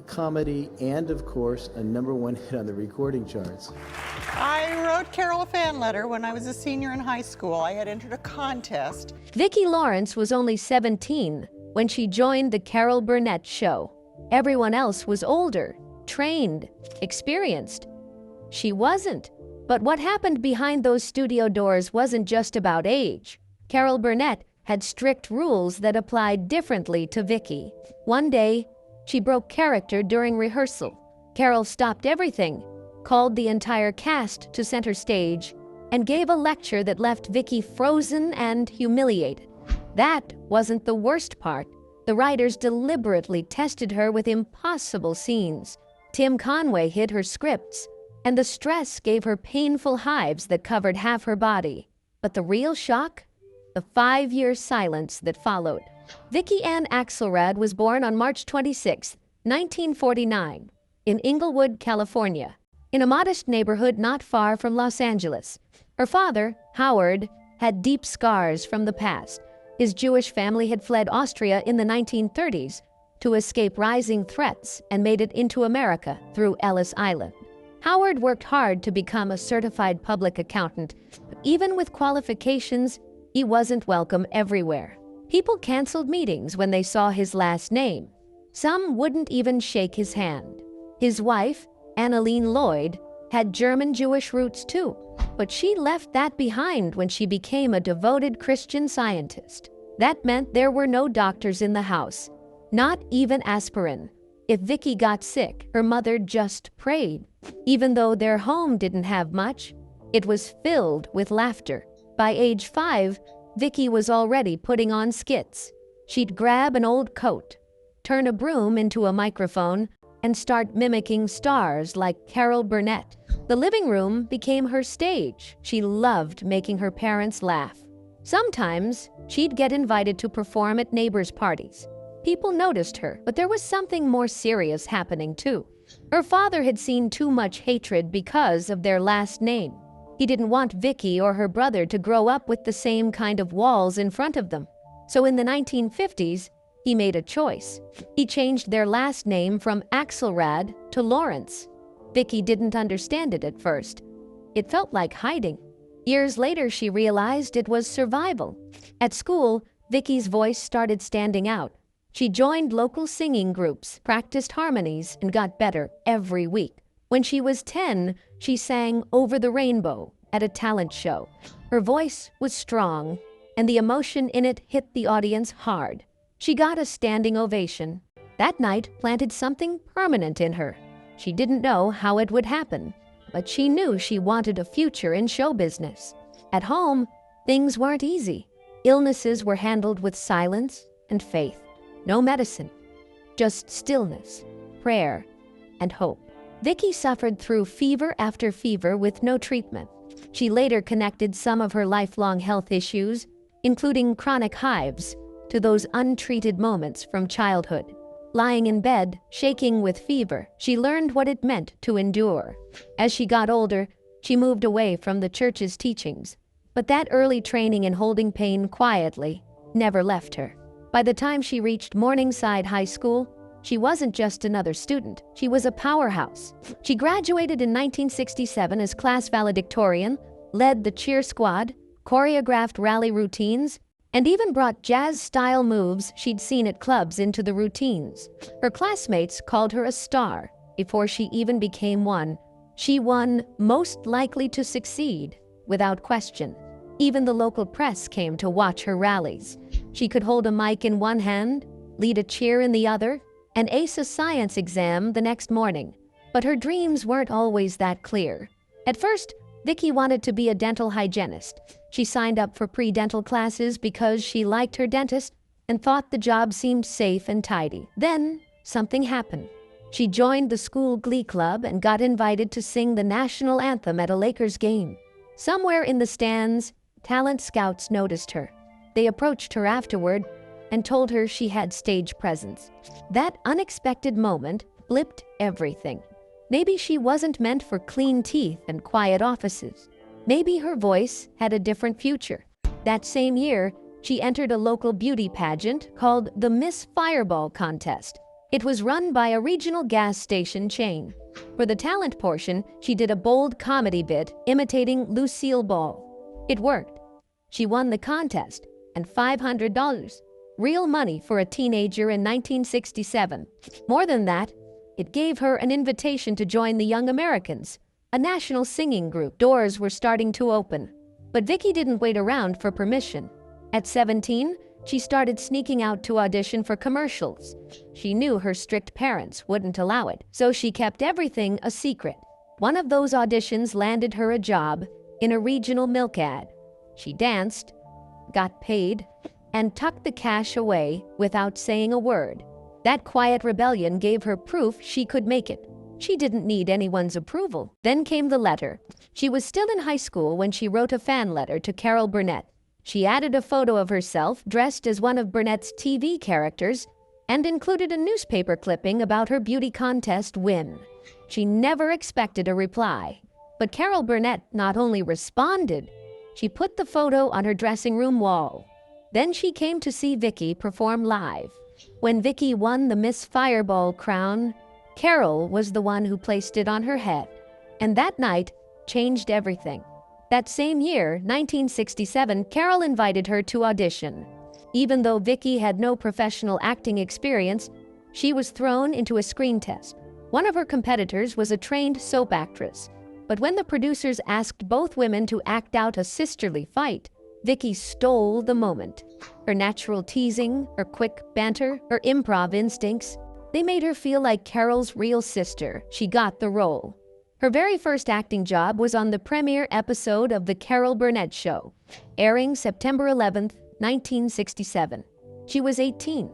comedy, and of course, a #1 hit on the recording charts. I wrote Carol a fan letter when I was a senior in high school. I had entered a contest. Vicki Lawrence was only 17 when she joined the Carol Burnett show. Everyone else was older, trained, experienced. She wasn't. But what happened behind those studio doors wasn't just about age. Carol Burnett had strict rules that applied differently to Vicki. One day, she broke character during rehearsal. Carol stopped everything, called the entire cast to center stage, and gave a lecture that left Vicki frozen and humiliated. That wasn't the worst part. The writers deliberately tested her with impossible scenes. Tim Conway hid her scripts, and the stress gave her painful hives that covered half her body. But the real shock? The 5-year silence that followed. Vicki Ann Axelrad was born on March 26, 1949, in Inglewood, California, in a modest neighborhood not far from Los Angeles. Her father, Howard, had deep scars from the past. His Jewish family had fled Austria in the 1930s to escape rising threats and made it into America through Ellis Island. Howard worked hard to become a certified public accountant, but even with qualifications, he wasn't welcome everywhere. People canceled meetings when they saw his last name. Some wouldn't even shake his hand. His wife, Annalene Lloyd, had German Jewish roots too, but she left that behind when she became a devoted Christian Scientist. That meant there were no doctors in the house, not even aspirin. If Vicki got sick, her mother just prayed. Even though their home didn't have much, it was filled with laughter. By age 5, Vicki was already putting on skits. She'd grab an old coat, turn a broom into a microphone, and start mimicking stars like Carol Burnett. The living room became her stage. She loved making her parents laugh. Sometimes, she'd get invited to perform at neighbors' parties. People noticed her, but there was something more serious happening too. Her father had seen too much hatred because of their last name. He didn't want Vicki or her brother to grow up with the same kind of walls in front of them. So in the 1950s, he made a choice. He changed their last name from Axelrad to Lawrence. Vicki didn't understand it at first. It felt like hiding. Years later, she realized it was survival. At school, Vicki's voice started standing out. She joined local singing groups, practiced harmonies, and got better every week. When she was 10, she sang Over the Rainbow at a talent show. Her voice was strong, and the emotion in it hit the audience hard. She got a standing ovation. That night planted something permanent in her. She didn't know how it would happen, but she knew she wanted a future in show business. At home, things weren't easy. Illnesses were handled with silence and faith. No medicine, just stillness, prayer, and hope. Vicki suffered through fever after fever with no treatment. She later connected some of her lifelong health issues, including chronic hives, to those untreated moments from childhood. Lying in bed, shaking with fever, she learned what it meant to endure. As she got older, she moved away from the church's teachings, but that early training in holding pain quietly never left her. By the time she reached Morningside High School, she wasn't just another student, she was a powerhouse. She graduated in 1967 as class valedictorian, led the cheer squad, choreographed rally routines, and even brought jazz-style moves she'd seen at clubs into the routines. Her classmates called her a star before she even became one. She won Most Likely to Succeed, without question. Even the local press came to watch her rallies. She could hold a mic in one hand, lead a cheer in the other, and ace a science exam the next morning. But her dreams weren't always that clear. At first, Vicki wanted to be a dental hygienist. She signed up for pre-dental classes because she liked her dentist and thought the job seemed safe and tidy. Then, something happened. She joined the school glee club and got invited to sing the national anthem at a Lakers game. Somewhere in the stands, talent scouts noticed her. They approached her afterward and told her she had stage presence. That unexpected moment flipped everything. Maybe she wasn't meant for clean teeth and quiet offices. Maybe her voice had a different future. That same year, she entered a local beauty pageant called the Miss Fireball contest. It was run by a regional gas station chain. For the talent portion, she did a bold comedy bit imitating Lucille Ball. It worked. She won the contest, and $500, real money for a teenager in 1967. More than that, it gave her an invitation to join the Young Americans, a national singing group. Doors were starting to open, but Vicki didn't wait around for permission. At 17, she started sneaking out to audition for commercials. She knew her strict parents wouldn't allow it, so she kept everything a secret. One of those auditions landed her a job in a regional milk ad. She danced, got paid, and tucked the cash away without saying a word. That quiet rebellion gave her proof she could make it. She didn't need anyone's approval. Then came the letter. She was still in high school when she wrote a fan letter to Carol Burnett. She added a photo of herself dressed as one of Burnett's TV characters and included a newspaper clipping about her beauty contest win. She never expected a reply. But Carol Burnett not only responded, she put the photo on her dressing room wall. Then she came to see Vicki perform live. When Vicki won the Miss Fireball crown, Carol was the one who placed it on her head. And that night changed everything. That same year, 1967, Carol invited her to audition. Even though Vicki had no professional acting experience, she was thrown into a screen test. One of her competitors was a trained soap actress. But when the producers asked both women to act out a sisterly fight, Vicki stole the moment. Her natural teasing, her quick banter, her improv instincts, they made her feel like Carol's real sister. She got the role. Her very first acting job was on the premiere episode of The Carol Burnett Show, airing September 11th, 1967. She was 18.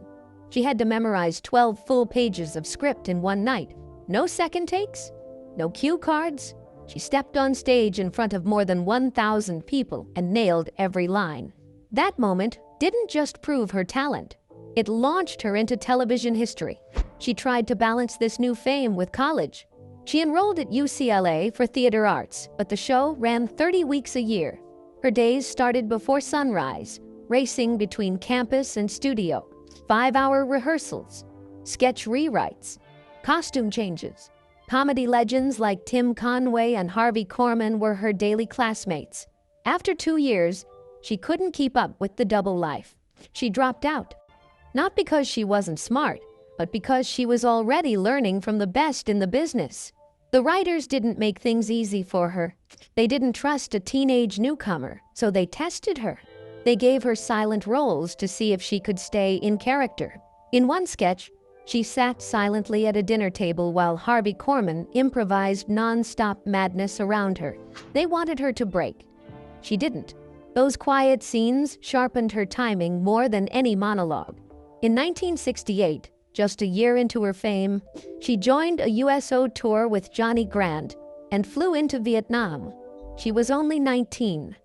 She had to memorize 12 full pages of script in one night. No second takes, no cue cards. She stepped on stage in front of more than 1,000 people and nailed every line. That moment didn't just prove her talent. It launched her into television history. She tried to balance this new fame with college. She enrolled at UCLA for theater arts, but the show ran 30 weeks a year. Her days started before sunrise, racing between campus and studio, 5-hour rehearsals, sketch rewrites, costume changes. Comedy legends like Tim Conway and Harvey Korman were her daily classmates. After 2 years, she couldn't keep up with the double life. She dropped out. Not because she wasn't smart, but because she was already learning from the best in the business. The writers didn't make things easy for her. They didn't trust a teenage newcomer, so they tested her. They gave her silent roles to see if she could stay in character. In one sketch, she sat silently at a dinner table while Harvey Korman improvised non-stop madness around her. They wanted her to break. She didn't. Those quiet scenes sharpened her timing more than any monologue. In 1968, just a year into her fame, she joined a USO tour with Johnny Grant and flew into Vietnam. She was only 19.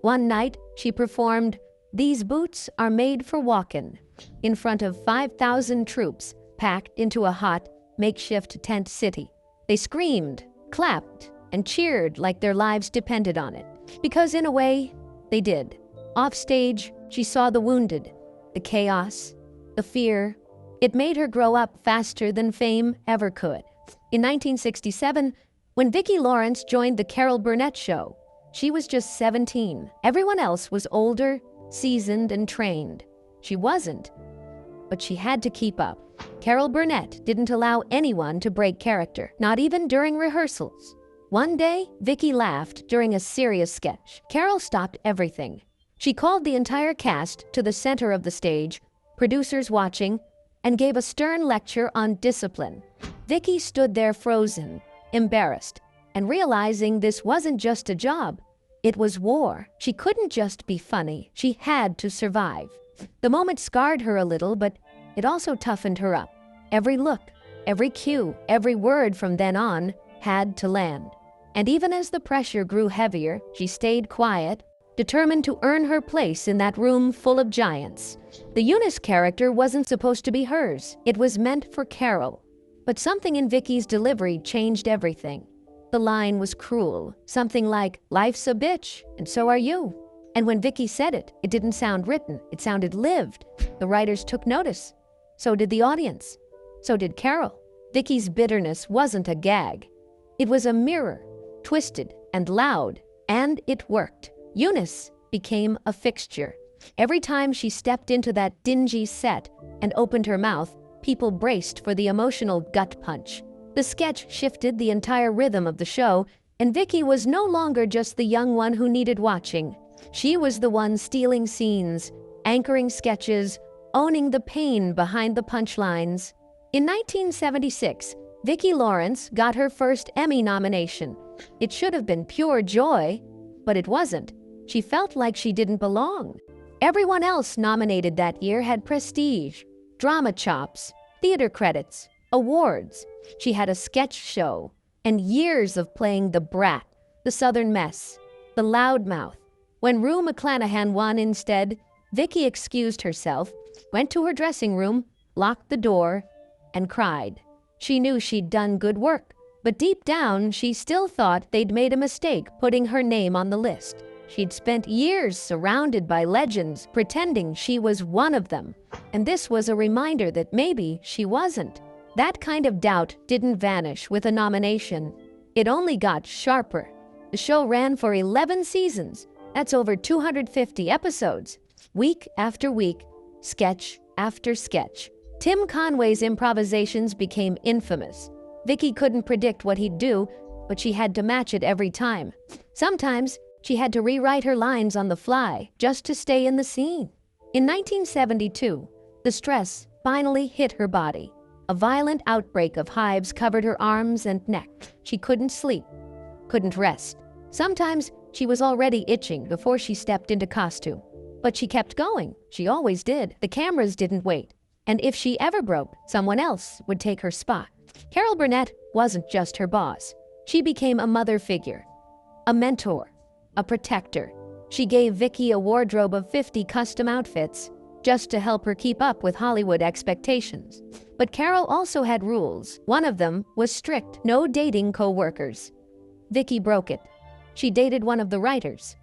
One night, she performed "These Boots Are Made for Walkin'" in front of 5,000 troops packed into a hot, makeshift tent city. They screamed, clapped, and cheered like their lives depended on it. Because in a way, they did. Offstage, she saw the wounded, the chaos, the fear. It made her grow up faster than fame ever could. In 1967, when Vicki Lawrence joined The Carol Burnett Show, she was just 17. Everyone else was older, seasoned, and trained. She wasn't, but she had to keep up. Carol Burnett didn't allow anyone to break character, not even during rehearsals. One day, Vicki laughed during a serious sketch. Carol stopped everything. She called the entire cast to the center of the stage, producers watching, and gave a stern lecture on discipline. Vicki stood there frozen, embarrassed, and realizing this wasn't just a job, it was war. She couldn't just be funny. She had to survive. The moment scarred her a little, but it also toughened her up. Every look, every cue, every word from then on had to land. And even as the pressure grew heavier, she stayed quiet, determined to earn her place in that room full of giants. The Eunice character wasn't supposed to be hers. It was meant for Carol. But something in Vicki's delivery changed everything. The line was cruel, something like, "Life's a bitch, and so are you." And when Vicki said it, it didn't sound written, it sounded lived. The writers took notice. So did the audience. So did Carol. Vicky's bitterness wasn't a gag. It was a mirror, twisted and loud, and it worked. Eunice became a fixture. Every time she stepped into that dingy set and opened her mouth, people braced for the emotional gut punch. The sketch shifted the entire rhythm of the show, and Vicki was no longer just the young one who needed watching. She was the one stealing scenes, anchoring sketches, owning the pain behind the punchlines. In 1976, Vicki Lawrence got her first Emmy nomination. It should have been pure joy, but it wasn't. She felt like she didn't belong. Everyone else nominated that year had prestige, drama chops, theater credits, awards. She had a sketch show, and years of playing the brat, the southern mess, the loudmouth. When Rue McClanahan won instead, Vicki excused herself, went to her dressing room, locked the door, and cried. She knew she'd done good work, but deep down she still thought they'd made a mistake putting her name on the list. She'd spent years surrounded by legends, pretending she was one of them, and this was a reminder that maybe she wasn't. That kind of doubt didn't vanish with a nomination. It only got sharper. The show ran for 11 seasons. That's over 250 episodes. Week after week, sketch after sketch. Tim Conway's improvisations became infamous. Vicki couldn't predict what he'd do, but she had to match it every time. Sometimes, she had to rewrite her lines on the fly just to stay in the scene. In 1972, the stress finally hit her body. A violent outbreak of hives covered her arms and neck. She couldn't sleep, couldn't rest. Sometimes she was already itching before she stepped into costume. But she kept going. She always did. The cameras didn't wait. And if she ever broke, someone else would take her spot. Carol Burnett wasn't just her boss. She became a mother figure, a mentor, a protector. She gave Vicki a wardrobe of 50 custom outfits just to help her keep up with Hollywood expectations. But Carol also had rules. One of them was strict, no dating co-workers. Vicki broke it. She dated one of the writers.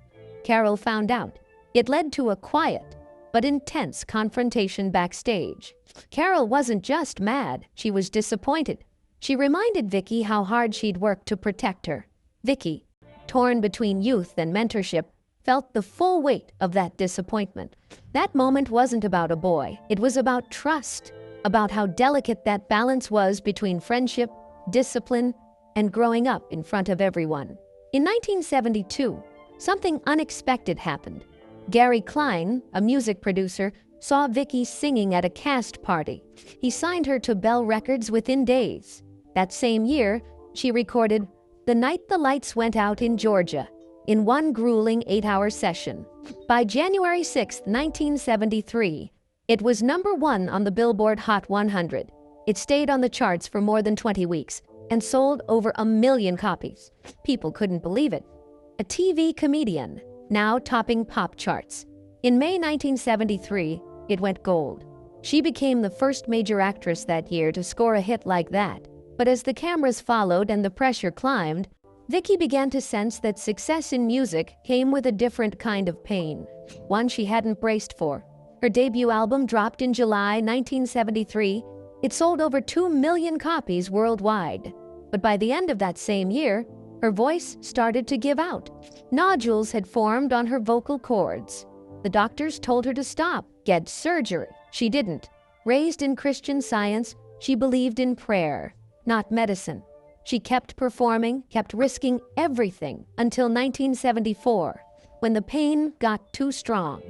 Carol found out. It led to a quiet but intense confrontation backstage. Carol wasn't just mad, she was disappointed. She reminded Vicki how hard she'd worked to protect her. Vicki, torn between youth and mentorship, felt the full weight of that disappointment. That moment wasn't about a boy. It was about trust, about how delicate that balance was between friendship, discipline, and growing up in front of everyone. In 1972, something unexpected happened. Gary Klein, a music producer, saw Vicki singing at a cast party. He signed her to Bell Records within days. That same year, she recorded The Night the Lights Went Out in Georgia in one grueling 8-hour session. By January 6, 1973, it was #1 on the Billboard Hot 100. It stayed on the charts for more than 20 weeks and sold over 1 million copies. People couldn't believe it. A TV comedian, now topping pop charts. In May 1973, it went gold. She became the first major actress that year to score a hit like that. But as the cameras followed and the pressure climbed, Vicki began to sense that success in music came with a different kind of pain, one she hadn't braced for. Her debut album dropped in July 1973. It sold over 2 million copies worldwide. But by the end of that same year, her voice started to give out. Nodules had formed on her vocal cords. The doctors told her to stop, get surgery. She didn't. Raised in Christian Science, she believed in prayer, not medicine. She kept performing, kept risking everything until 1974, when the pain got too strong.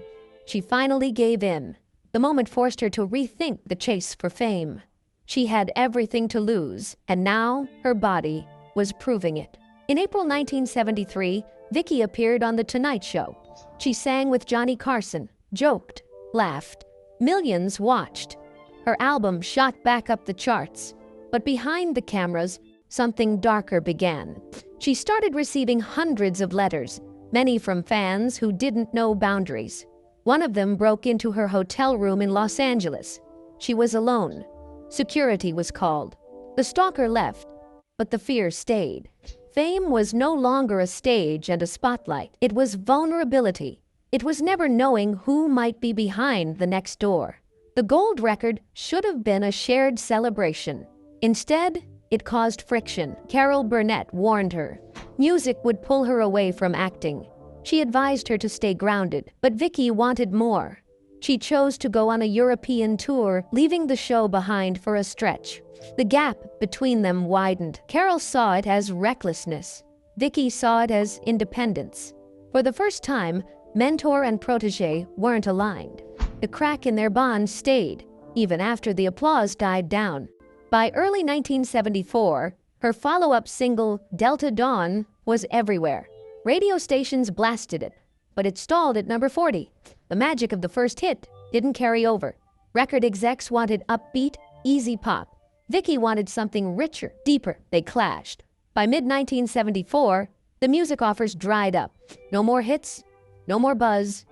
She finally gave in. The moment forced her to rethink the chase for fame. She had everything to lose, and now her body was proving it. In April 1973, Vicki appeared on The Tonight Show. She sang with Johnny Carson, joked, laughed. Millions watched. Her album shot back up the charts. But behind the cameras, something darker began. She started receiving hundreds of letters, many from fans who didn't know boundaries. One of them broke into her hotel room in Los Angeles. She was alone. Security was called. The stalker left, but the fear stayed. Fame was no longer a stage and a spotlight. It was vulnerability. It was never knowing who might be behind the next door. The gold record should have been a shared celebration. Instead, it caused friction. Carol Burnett warned her. Music would pull her away from acting. She advised her to stay grounded, but Vicki wanted more. She chose to go on a European tour, leaving the show behind for a stretch. The gap between them widened. Carol saw it as recklessness. Vicki saw it as independence. For the first time, mentor and protege weren't aligned. The crack in their bond stayed, even after the applause died down. By early 1974, her follow-up single, Delta Dawn, was everywhere. Radio stations blasted it, but it stalled at number 40. The magic of the first hit didn't carry over. Record execs wanted upbeat, easy pop. Vicki wanted something richer, deeper. They clashed. By mid-1974, the music offers dried up. No more hits, no more buzz,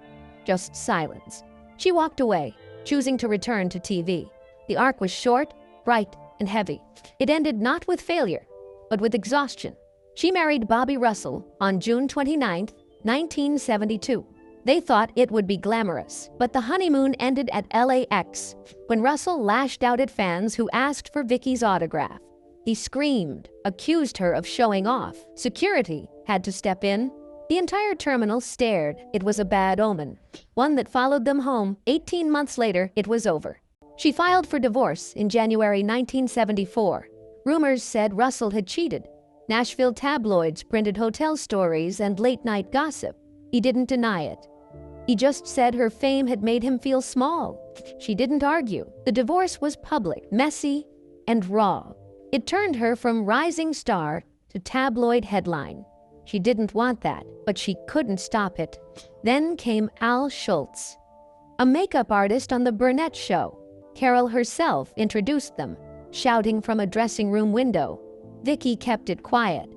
just silence. She walked away, choosing to return to TV. The arc was short, bright, and heavy. It ended not with failure, but with exhaustion. She married Bobby Russell on June 29, 1972. They thought it would be glamorous, but the honeymoon ended at LAX when Russell lashed out at fans who asked for Vicki's autograph. He screamed, accused her of showing off. Security had to step in. The entire terminal stared. It was a bad omen, one that followed them home. 18 months later, it was over. She filed for divorce in January 1974. Rumors said Russell had cheated. Nashville tabloids printed hotel stories and late-night gossip. He didn't deny it. He just said her fame had made him feel small. She didn't argue. The divorce was public, messy, and raw. It turned her from rising star to tabloid headline. She didn't want that, but she couldn't stop it. Then came Al Schultz, a makeup artist on the Burnett show. Carol herself introduced them, shouting from a dressing room window. Vicki kept it quiet.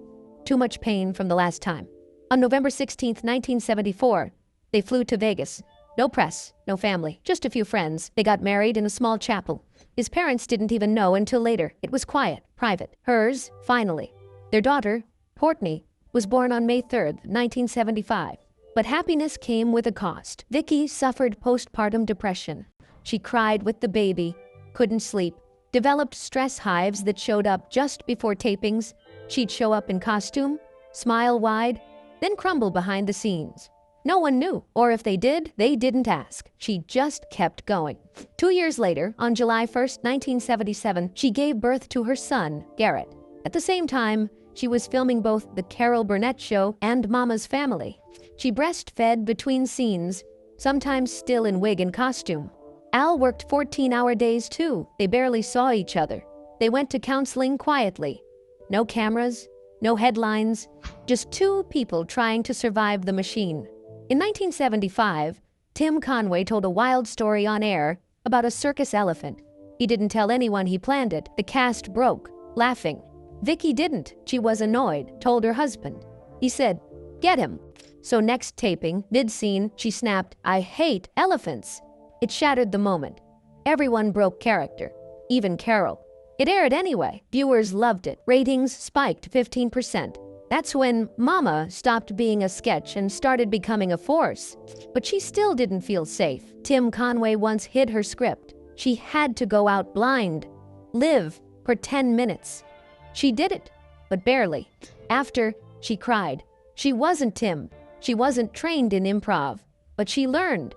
Too much pain from the last time. On November 16, 1974, they flew to Vegas. No press, no family, just a few friends. They got married in a small chapel. His parents didn't even know until later. It was quiet, private. Hers, finally. Their daughter, Courtney, was born on May 3, 1975. But happiness came with a cost. Vicki suffered postpartum depression. She cried with the baby, couldn't sleep, developed stress hives that showed up just before tapings. She'd show up in costume, smile wide, then crumble behind the scenes. No one knew, or if they did, they didn't ask. She just kept going. 2 years later, on July 1, 1977, she gave birth to her son, Garrett. At the same time, she was filming both The Carol Burnett Show and Mama's Family. She breastfed between scenes, sometimes still in wig and costume. Al worked 14-hour days too. They barely saw each other. They went to counseling quietly. No cameras, no headlines, just two people trying to survive the machine. In 1975, Tim Conway told a wild story on air about a circus elephant. He didn't tell anyone he planned it. The cast broke, laughing. Vicki didn't. She was annoyed, told her husband. He said, "Get him." So next taping, mid-scene, she snapped, "I hate elephants." It shattered the moment. Everyone broke character, even Carol. It aired anyway. Viewers loved it. Ratings spiked 15%. That's when Mama stopped being a sketch and started becoming a force. But she still didn't feel safe. Tim Conway once hid her script. She had to go out blind, live for 10 minutes. She did it, but barely. After, she cried. She wasn't Tim. She wasn't trained in improv, but she learned.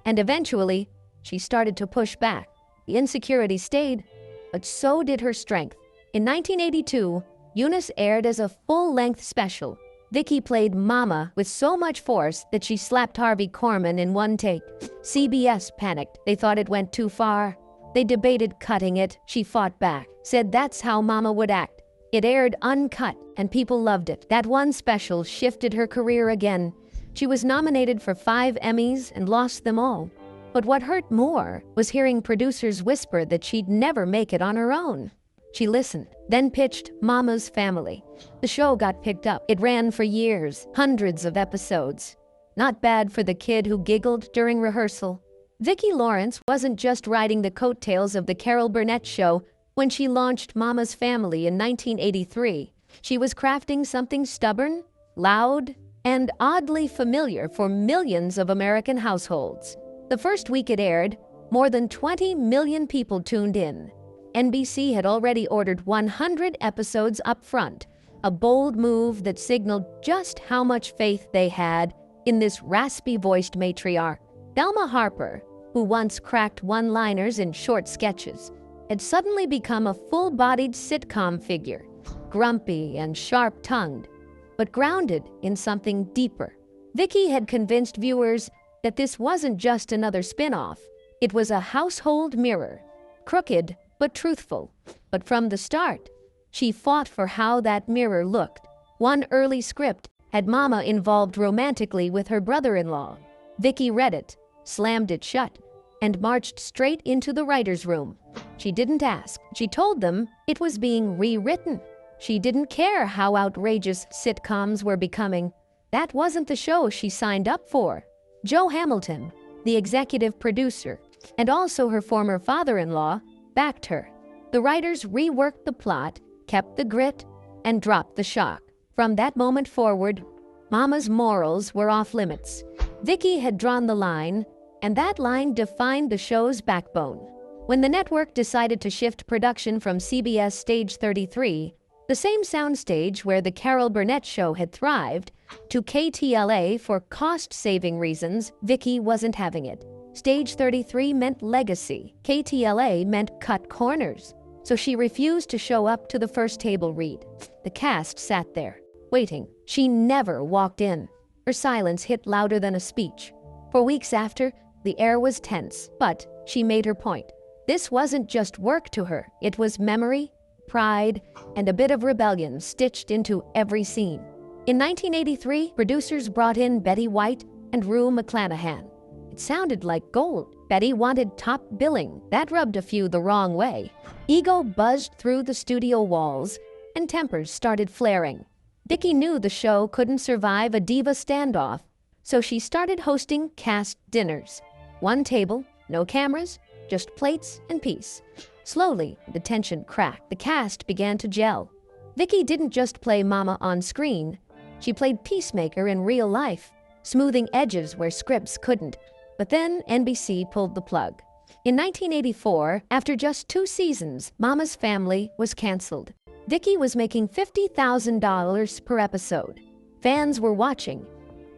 And eventually, she started to push back. The insecurity stayed, but so did her strength. In 1982, Eunice aired as a full-length special. Vicki played Mama with so much force that she slapped Harvey Korman in one take. CBS panicked. They thought it went too far. They debated cutting it. She fought back, said that's how Mama would act. It aired uncut, and people loved it. That one special shifted her career again. She was nominated for 5 Emmys and lost them all. But what hurt more was hearing producers whisper that she'd never make it on her own. She listened, then pitched Mama's Family. The show got picked up. It ran for years, hundreds of episodes. Not bad for the kid who giggled during rehearsal. Vicki Lawrence wasn't just riding the coattails of the Carol Burnett Show when she launched Mama's Family in 1983. She was crafting something stubborn, loud, and oddly familiar for millions of American households. The first week it aired, More than 20 million people tuned in. NBC had already ordered 100 episodes up front, a bold move that signaled just how much faith they had in this raspy-voiced matriarch. Thelma Harper, who once cracked one-liners in short sketches, had suddenly become a full-bodied sitcom figure, grumpy and sharp-tongued, but grounded in something deeper. Vicki had convinced viewers that this wasn't just another spin-off. It was a household mirror, crooked but truthful. But from the start, she fought for how that mirror looked. One early script had Mama involved romantically with her brother-in-law. Vicki read it, slammed it shut, and marched straight into the writer's room. She didn't ask. She told them it was being rewritten. She didn't care how outrageous sitcoms were becoming. That wasn't the show she signed up for. Joe Hamilton, the executive producer, and also her former father-in-law, backed her. The writers reworked the plot, kept the grit, and dropped the shock. From that moment forward, Mama's morals were off limits. Vicki had drawn the line, and that line defined the show's backbone. When the network decided to shift production from CBS Stage 33, the same soundstage where the Carol Burnett show had thrived, to KTLA for cost-saving reasons, Vicki wasn't having it. Stage 33 meant legacy. KTLA meant cut corners. So she refused to show up to the first table read. The cast sat there, waiting. She never walked in. Her silence hit louder than a speech. For weeks after, the air was tense, but she made her point. This wasn't just work to her. It was memory, pride, and a bit of rebellion stitched into every scene. In 1983, producers brought in Betty White and Rue McClanahan. It sounded like gold. Betty wanted top billing. That rubbed a few the wrong way. Ego buzzed through the studio walls, and tempers started flaring. Vicki knew the show couldn't survive a diva standoff, so she started hosting cast dinners. One table, no cameras, just plates and peace. Slowly, the tension cracked. The cast began to gel. Vicki didn't just play Mama on screen. She played peacemaker in real life, smoothing edges where scripts couldn't. But then NBC pulled the plug. In 1984, after just 2 seasons, Mama's Family was canceled. Vicki was making $50,000 per episode. Fans were watching,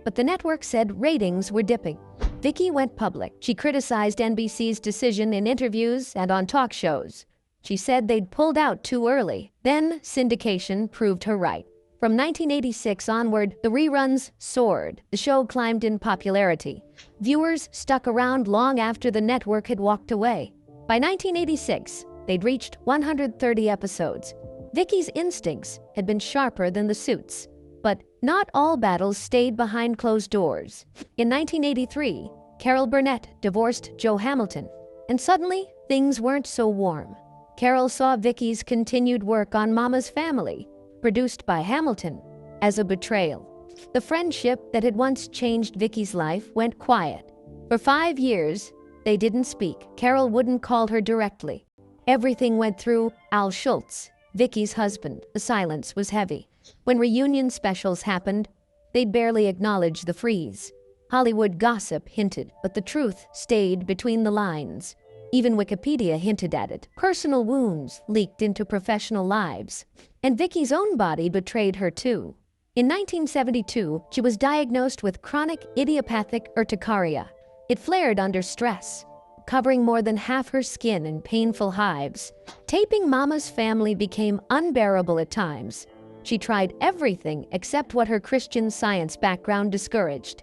but the network said ratings were dipping. Vicki went public. She criticized NBC's decision in interviews and on talk shows. She said they'd pulled out too early. Then syndication proved her right. From 1986 onward, the reruns soared. The show climbed in popularity. Viewers stuck around long after the network had walked away. By 1986, they'd reached 130 episodes. Vicki's instincts had been sharper than the suits. But not all battles stayed behind closed doors. In 1983, Carol Burnett divorced Joe Hamilton, and suddenly things weren't so warm. Carol saw Vicki's continued work on Mama's Family, produced by Hamilton, as a betrayal. The friendship that had once changed Vicki's life went quiet. For 5 years, they didn't speak. Carol wouldn't call her directly. Everything went through Al Schultz, Vicki's husband. The silence was heavy. When reunion specials happened, they'd barely acknowledge the freeze. Hollywood gossip hinted, but the truth stayed between the lines. Even Wikipedia hinted at it. Personal wounds leaked into professional lives. And Vicki's own body betrayed her too. In 1972, she was diagnosed with chronic idiopathic urticaria. It flared under stress, covering more than half her skin in painful hives. Taping Mama's Family became unbearable at times. She tried everything except what her Christian Science background discouraged: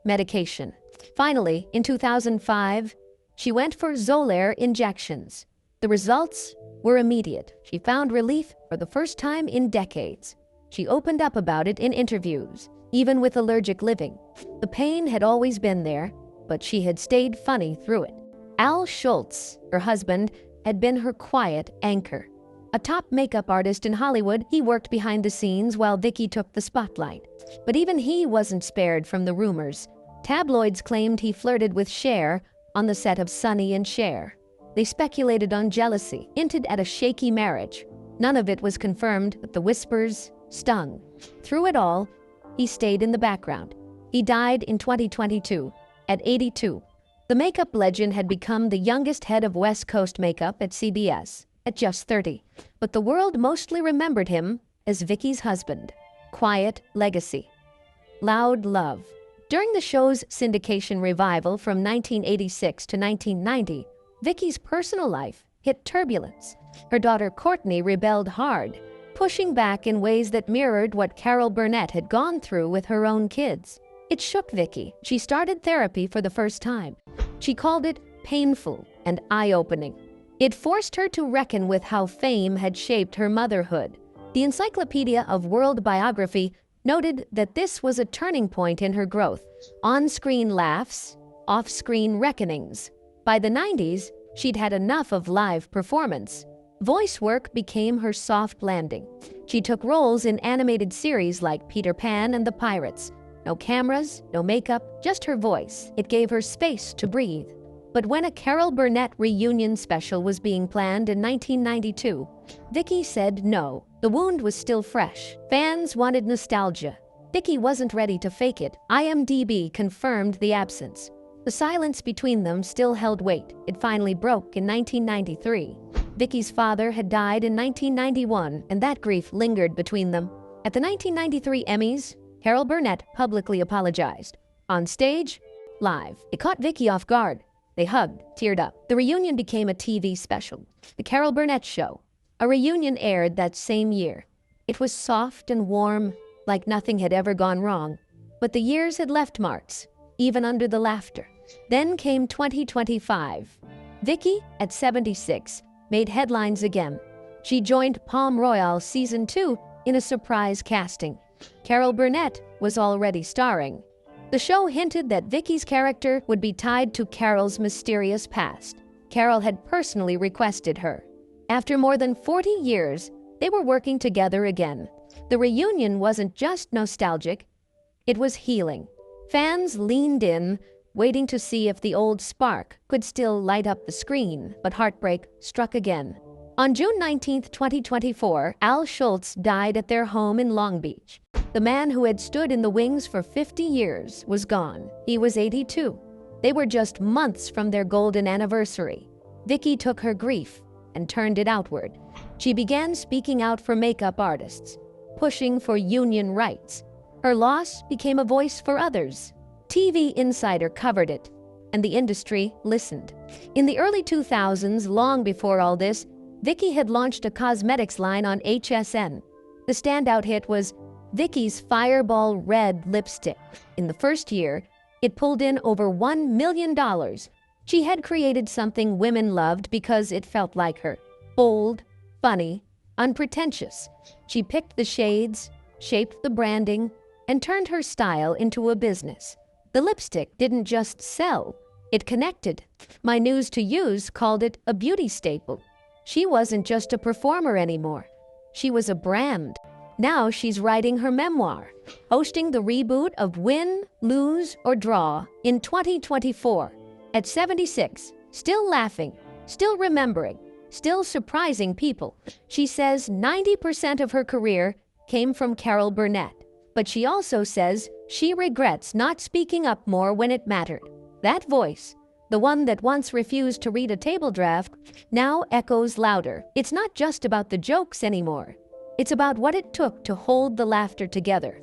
medication. Finally, in 2005, she went for Xolair injections. The results were immediate. She found relief for the first time in decades. She opened up about it in interviews, even with allergic living. The pain had always been there, but she had stayed funny through it. Al Schultz, her husband, had been her quiet anchor. A top makeup artist in Hollywood, he worked behind the scenes while Vicki took the spotlight. But even he wasn't spared from the rumors. Tabloids claimed he flirted with Cher on the set of Sonny and Cher. They speculated on jealousy, hinted at a shaky marriage. None of it was confirmed, but the whispers stung. Through it all, he stayed in the background. He died in 2022, at 82. The makeup legend had become the youngest head of West Coast makeup at CBS at just 30, but the world mostly remembered him as Vicki's husband. Quiet legacy. Loud love. During the show's syndication revival from 1986 to 1990, Vicki's personal life hit turbulence. Her daughter Courtney rebelled hard, pushing back in ways that mirrored what Carol Burnett had gone through with her own kids. It shook Vicki. She started therapy for the first time. She called it painful and eye-opening. It forced her to reckon with how fame had shaped her motherhood. The Encyclopedia of World Biography noted that this was a turning point in her growth. On-screen laughs, off-screen reckonings. By the 90s, she'd had enough of live performance. Voice work became her soft landing. She took roles in animated series like Peter Pan and the Pirates. No cameras, no makeup, just her voice. It gave her space to breathe. But when a Carol Burnett reunion special was being planned in 1992, Vicki said no. The wound was still fresh. Fans wanted nostalgia. Vicki wasn't ready to fake it. IMDb confirmed the absence. The silence between them still held weight. It finally broke in 1993. Vicki's father had died in 1991, and that grief lingered between them. At the 1993 Emmys, Carol Burnett publicly apologized. On stage, live. It caught Vicki off guard. They hugged, teared up. The reunion became a TV special, The Carol Burnett Show. A reunion aired that same year. It was soft and warm, like nothing had ever gone wrong. But the years had left marks, even under the laughter. Then came 2025. Vicki, at 76, made headlines again. She joined Palm Royale Season 2 in a surprise casting. Carol Burnett was already starring. The show hinted that Vicki's character would be tied to Carol's mysterious past. Carol had personally requested her. After more than 40 years, they were working together again. The reunion wasn't just nostalgic, it was healing. Fans leaned in, waiting to see if the old spark could still light up the screen, but heartbreak struck again. On June 19, 2024, Al Schultz died at their home in Long Beach. The man who had stood in the wings for 50 years was gone. He was 82. They were just months from their golden anniversary. Vicki took her grief and turned it outward. She began speaking out for makeup artists, pushing for union rights. Her loss became a voice for others. TV Insider covered it, and the industry listened. In the early 2000s, long before all this, Vicki had launched a cosmetics line on HSN. The standout hit was Vicki's Fireball Red lipstick. In the first year, it pulled in over $1 million. She had created something women loved because it felt like her. Bold, funny, unpretentious. She picked the shades, shaped the branding, and turned her style into a business. The lipstick didn't just sell, it connected. My News to Use called it a beauty staple. She wasn't just a performer anymore. She was a brand. Now she's writing her memoir, hosting the reboot of Win, Lose, or Draw in 2024. At 76, still laughing, still remembering, still surprising people. She says 90% of her career came from Carol Burnett. But she also says she regrets not speaking up more when it mattered. That voice, the one that once refused to read a table draft, now echoes louder. It's not just about the jokes anymore. It's about what it took to hold the laughter together.